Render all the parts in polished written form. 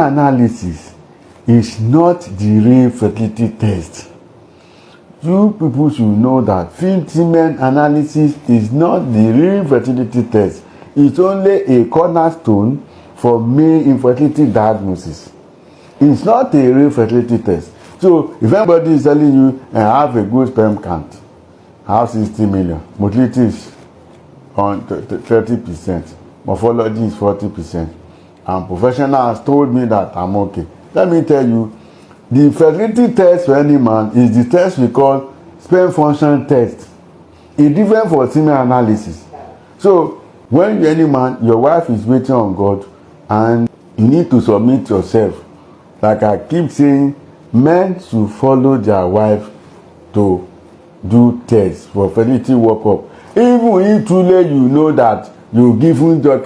analysis is not the real fertility test. You people should know that semen analysis is not the real fertility test. It's only a cornerstone for male infertility diagnosis. It's not a real fertility test. So if anybody is telling you I have a good sperm count, I have 60 million, motility is on 30%, morphology is 40%, and professional has told me that I'm okay. Let me tell you, the fertility test for any man is the test we call sperm function test. It's different for semen analysis. So when you're any man, your wife is waiting on God, and you need to submit yourself. Like I keep saying, men should follow their wife to do tests for fertility workup. Even if truly you know that you gave Joke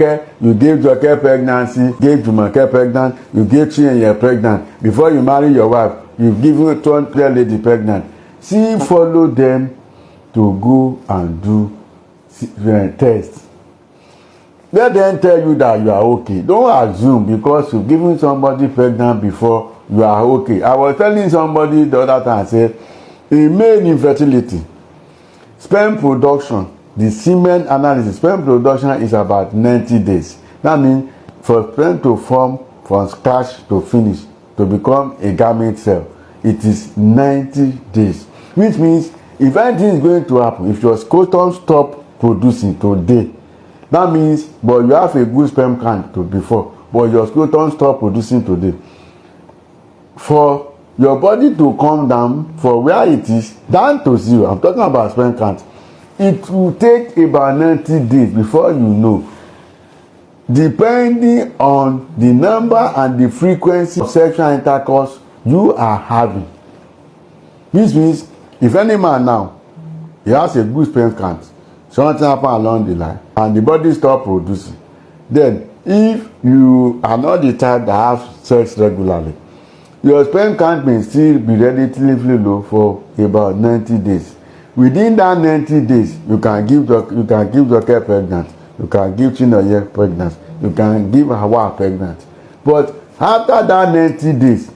pregnancy, gave Jumoke pregnant, you gave Chinenye pregnant. Before you marry your wife, you've given 20 lady pregnant. See, follow them to go and do tests. Let them tell you that you are okay. Don't assume because you've given somebody pregnant before you are okay. I was telling somebody the other time, I said, in male infertility, sperm production, the semen analysis, sperm production is about 90 days. That means for sperm to form from scratch to finish, to become a gamete cell, it is 90 days. Which means if anything is going to happen, if your scrotum stop producing today, that means, but you have a good sperm count before, but your scrotum stop producing today. For your body to come down from where it is down to zero, I'm talking about sperm count, it will take about 90 days before you know, depending on the number and the frequency of sexual intercourse you are having. This means if any man now, he has a good sperm count, something happen along the line and the body stop producing, then if you are not the type that have sex regularly, your sperm count may still be relatively low for about 90 days. Within that 90 days, you can give Joke pregnant, you can give Chinenye pregnant, you can give Hawa pregnant. But after that 90 days,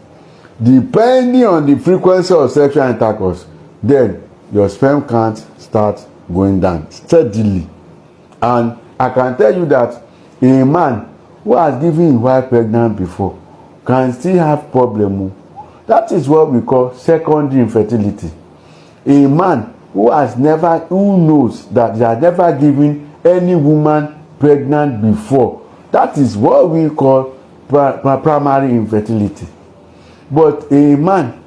depending on the frequency of sexual intercourse, then your sperm count starts going down steadily. And I can tell you that a man who has given his wife pregnant before can still have problem. That is what we call secondary infertility. A man who knows that he has never given any woman pregnant before, that is what we call primary infertility. But a man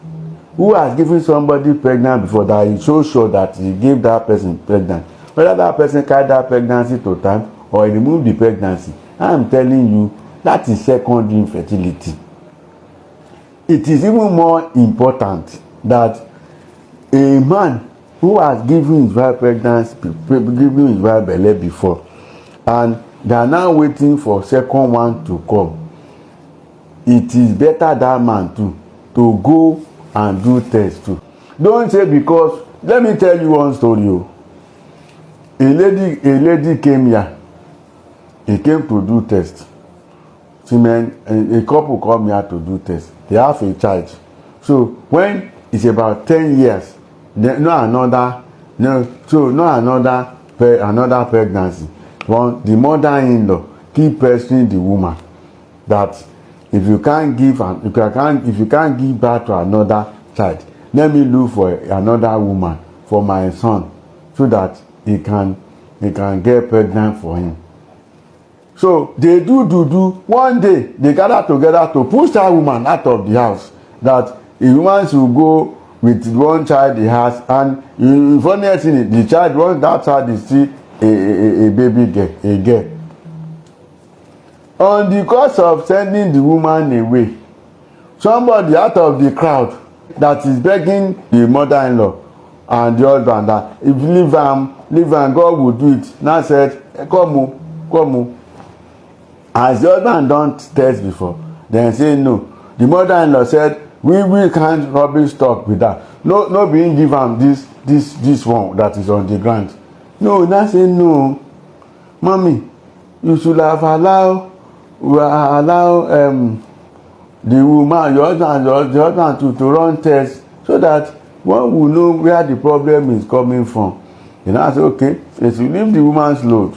who has given somebody pregnant before, that is so sure that he gave that person pregnant, whether that person carried that pregnancy to time or he removed the pregnancy, I am telling you, that is secondary infertility. It is even more important that a man who has given his wife pregnancy, given his wife belle before, and they are now waiting for second one to come, it is better that man too to go and do test too. Don't say, because let me tell you one story. A lady came here. He came to do test. A couple come here to do test. They have a child. So when it's about 10 years, another pregnancy. The mother-in-law keep pressing the woman that if you can't give birth to another child, let me look for another woman for my son, so that he can get pregnant for him. So they do. One day they gather together to push that woman out of the house, that a woman should go with one child he has, and the funniest thing is, the child, once that child is still a baby girl, a girl. On the course of sending the woman away, somebody out of the crowd that is begging the mother-in-law and the husband that if leave am, God will do it, now said, come o. As the husband don test before, then say no. The mother-in-law said, we can't rubbish talk with that. No being give am this one that is on the ground. No, now say no. Mommy, you should have allow the woman, your husband to run test so that one will know where the problem is coming from. You know, I say, okay, if you leave the woman's load,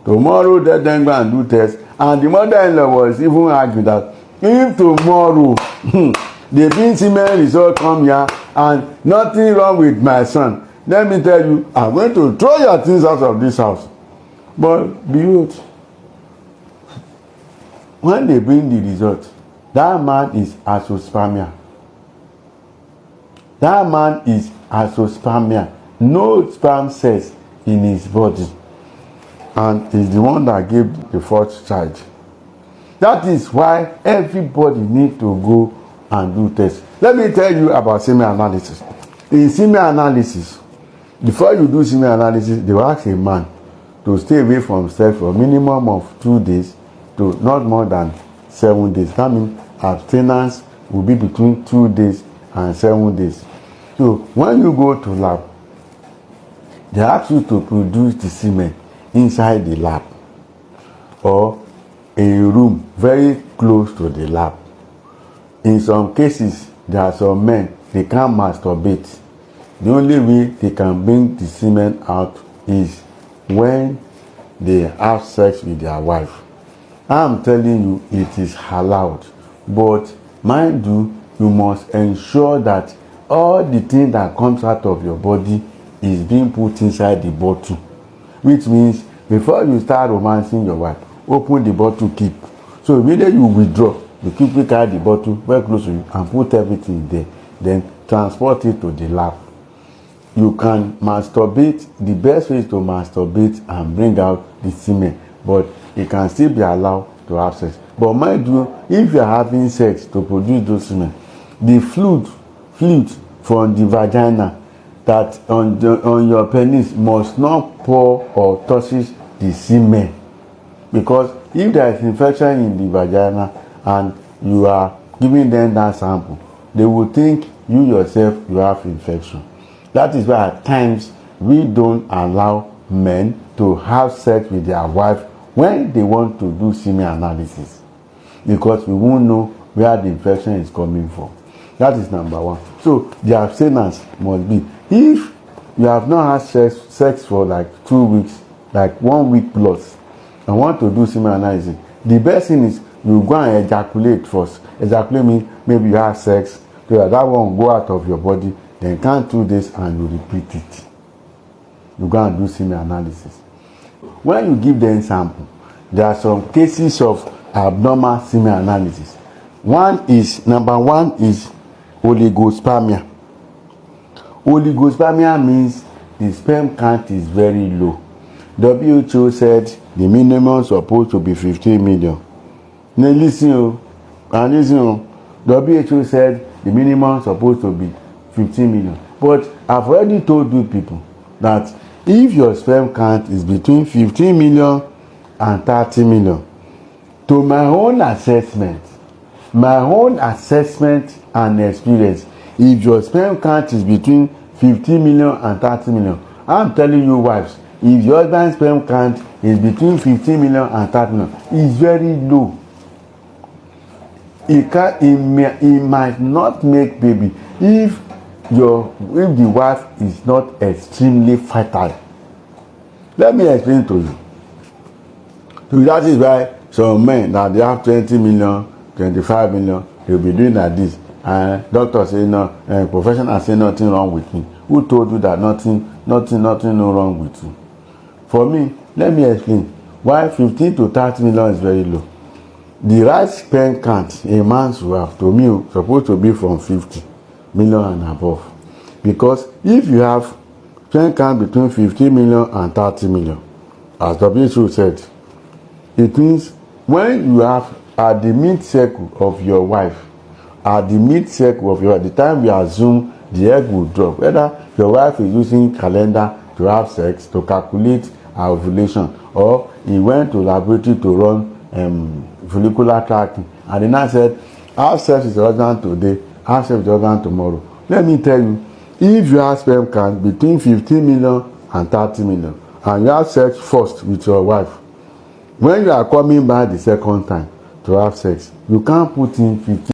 tomorrow let them go and do test. And the mother-in-law was even arguing that if tomorrow the being semen result come here and nothing wrong with my son, let me tell you, I'm going to throw your things out of this house. But behold, when they bring the result, that man is azoospermia. That man is azoospermia. No sperm cells in his body. And is the one that gave the fourth child. That is why everybody needs to go and do tests. Let me tell you about semen analysis. In semen analysis, before you do semen analysis, they will ask a man to stay away from sex for a minimum of 2 days to not more than 7 days. That means abstinence will be between 2 days and 7 days. So when you go to lab, they ask you to produce the semen inside the lab or a room very close to the lab. In some cases, there are some men, they can't masturbate. The only way they can bring the semen out is when they have sex with their wife. I'm telling you, it is allowed. But mind you, you must ensure that all the thing that comes out of your body is being put inside the bottle. Which means before you start romancing your wife, open the bottle, keep. So immediately you withdraw, you quickly carry the bottle very close to you and put everything there. Then transport it to the lab. You can masturbate. The best way is to masturbate and bring out the semen, but it can still be allowed to have sex. But mind you, if you are having sex to produce those semen, the fluid from the vagina that on your penis must not pour or touches the semen, because if there is infection in the vagina and you are giving them that sample, they will think you yourself you have infection. That is why at times we don't allow men to have sex with their wife when they want to do semen analysis, because we won't know where the infection is coming from. That is number one. So the abstinence must be, if you have not had sex for like 2 weeks, like 1 week plus, and want to do semen analysis, the best thing is you go and ejaculate first. Ejaculate means maybe you have sex, so that one will go out of your body, then count 2 days and you repeat it. You go and do semen analysis. When you give them sample, there are some cases of abnormal semen analysis. Number one is oligospermia. Oligospermia means the sperm count is very low. WHO said the minimum is supposed to be 15 million. Now listen, WHO said the minimum is supposed to be 15 million. But I've already told you people that if your sperm count is between 15 million and 30 million, to my own assessment and experience, if your sperm count is between 15 million and 30 million, I'm telling you wives, if your husband's sperm count is between 15 million and 30 million, it's very low. It might not make baby if the wife is not extremely fertile. Let me explain to you. So that is why some men that they have 20 million, 25 million, they'll be doing like this. And doctors say no, professionals say nothing wrong with me. Who told you that nothing no wrong with you? For me, let me explain why 15 to 30 million is very low. The right sperm count a man should have, to me, supposed to be from 50 million and above. Because if you have sperm count between 15 million and 30 million, as WHO said, it means when you have at the mid-circle of your wife, the time we assume the egg will drop, whether your wife is using calendar to have sex, to calculate her ovulation, or he went to laboratory to run follicular tracking, and then I said, have sex with your husband today, have sex with your husband tomorrow. Let me tell you, if you have sperm count between 15 million and 30 million, and you have sex first with your wife, when you are coming back the second time to have sex, you can't put in 15